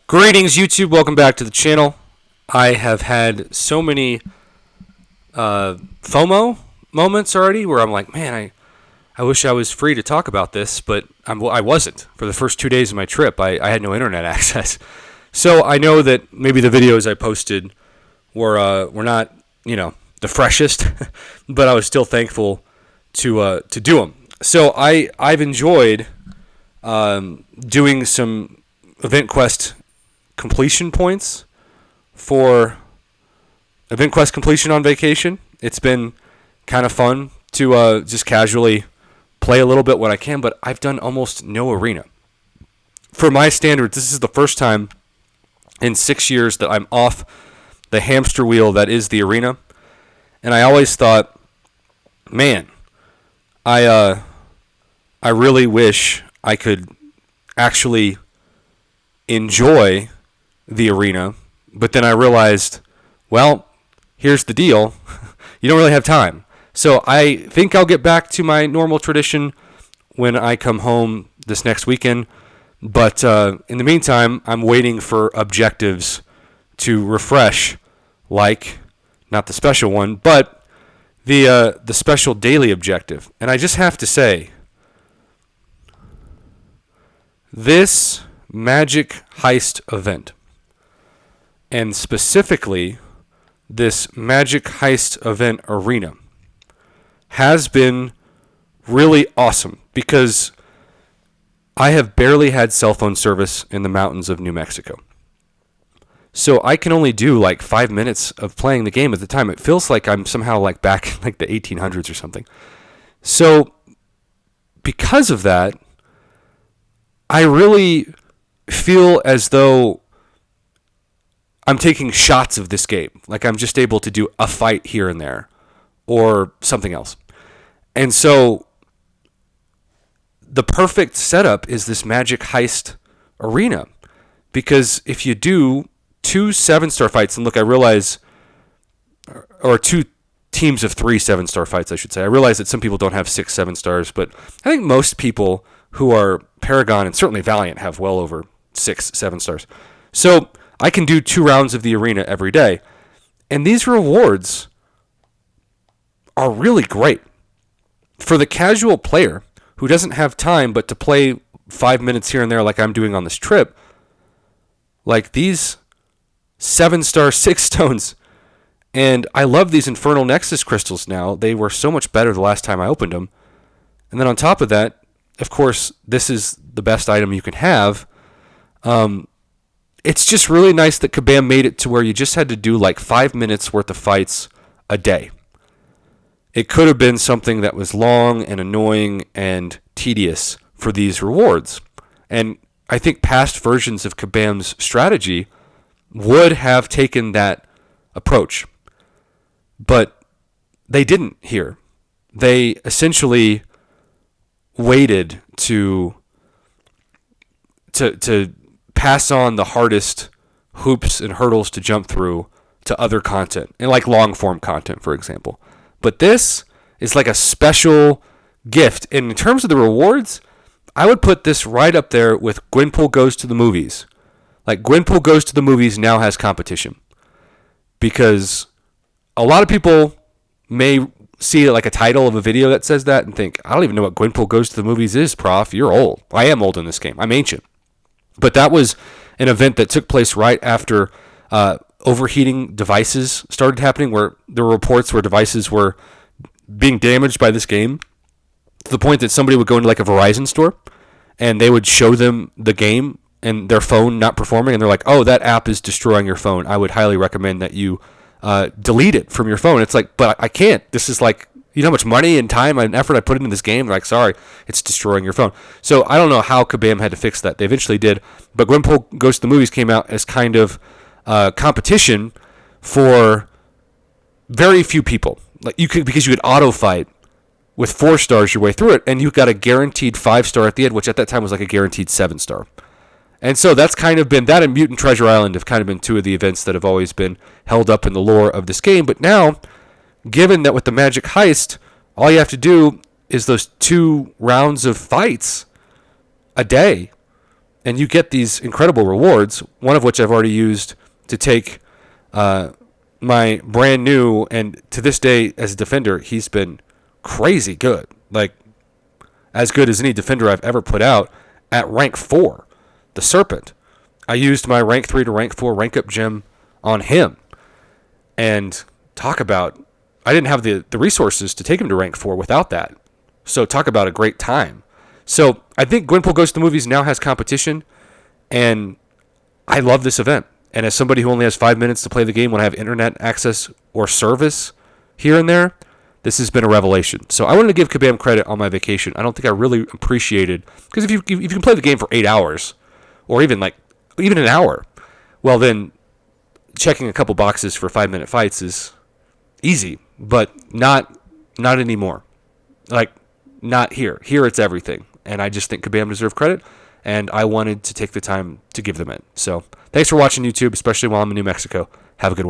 Greetings, YouTube. Welcome back to the channel. I have had so many FOMO moments already where I'm like, man, I wish I was free to talk about this, but I wasn't. For the first 2 days of my trip, I had no internet access. So I know that maybe the videos I posted were not, the freshest, but I was still thankful to do them. So I've enjoyed doing some event quest completion points for event quest completion on vacation. It's been kind of fun to just casually play a little bit when I can, but I've done almost no arena. For my standards, this is the first time in 6 years that I'm off the hamster wheel that is the arena. And I always thought, man, I really wish I could actually enjoy the arena, but then I realized, well, here's the deal. You don't really have time. So I think I'll get back to my normal tradition when I come home this next weekend. But in the meantime, I'm waiting for objectives to refresh, like, not the special one, but the special daily objective. And I just have to say, this magic heist event, and specifically this magic heist event arena, has been really awesome because I have barely had cell phone service in the mountains of New Mexico. So I can only do like 5 minutes of playing the game at the time. It feels like I'm somehow like back in like the 1800s or something. So because of that, I really feel as though I'm taking shots of this game. Like I'm just able to do a fight here and there or something else. And so the perfect setup is this magic heist arena. Because if you do 2 7-star fights, and look, I realize, or 2 teams of 3 7-star fights, I should say. I realize that some people don't have 6 7-stars, but I think most people who are Paragon and certainly Valiant have well over 6 7-stars. So I can do 2 rounds of the arena every day. And these rewards are really great. For the casual player who doesn't have time but to play 5 minutes here and there like I'm doing on this trip, like these 7-star 6 stones, and I love these Infernal Nexus crystals now. They were so much better the last time I opened them. And then on top of that, of course, this is the best item you can have. It's just really nice that Kabam made it to where you just had to do like 5 minutes worth of fights a day. It could have been something that was long and annoying and tedious for these rewards. And I think past versions of Kabam's strategy would have taken that approach. But they didn't here. They essentially waited to pass on the hardest hoops and hurdles to jump through to other content, and like long form content, for example. But this is like a special gift. And in terms of the rewards, I would put this right up there with Gwenpool Goes to the Movies. Like Gwenpool Goes to the Movies now has competition, because a lot of people may see like a title of a video that says that and think, I don't even know what Gwenpool Goes to the Movies is, Prof. You're old. I am old in this game. I'm ancient. But that was an event that took place right after overheating devices started happening, where there were reports where devices were being damaged by this game to the point that somebody would go into like a Verizon store and they would show them the game and their phone not performing, and they're like, oh, that app is destroying your phone. I would highly recommend that you delete it from your phone. It's like, but I can't. This is like, you know how much money and time and effort I put into this game? They're like, sorry, it's destroying your phone. So I don't know how Kabam had to fix that. They eventually did. But Gwenpool Goes to the Movies came out as kind of competition for very few people. Like because you could auto fight with 4 stars your way through it, and you got a guaranteed 5-star at the end, which at that time was like a guaranteed 7-star. And so that's kind of been, that and Mutant Treasure Island have kind of been 2 of the events that have always been held up in the lore of this game. But now, given that with the Magic Heist, all you have to do is those 2 rounds of fights a day, and you get these incredible rewards, one of which I've already used to take my brand new, and to this day as a defender, he's been crazy good. Like, as good as any defender I've ever put out at rank 4, the Serpent. I used my rank 3 to rank 4 rank up gem on him. And talk about, I didn't have the resources to take him to rank 4 without that. So talk about a great time. So I think Gwenpool Goes to the Movies now has competition, and I love this event. And as somebody who only has 5 minutes to play the game when I have internet access or service here and there, this has been a revelation. So I wanted to give Kabam credit on my vacation. I don't think I really appreciated, because if you can play the game for 8 hours, or even an hour, well then checking a couple boxes for 5-minute fights is easy, but not anymore. Like, not here. Here it's everything. And I just think Kabam deserved credit, and I wanted to take the time to give them it. So thanks for watching, YouTube, especially while I'm in New Mexico. Have a good one.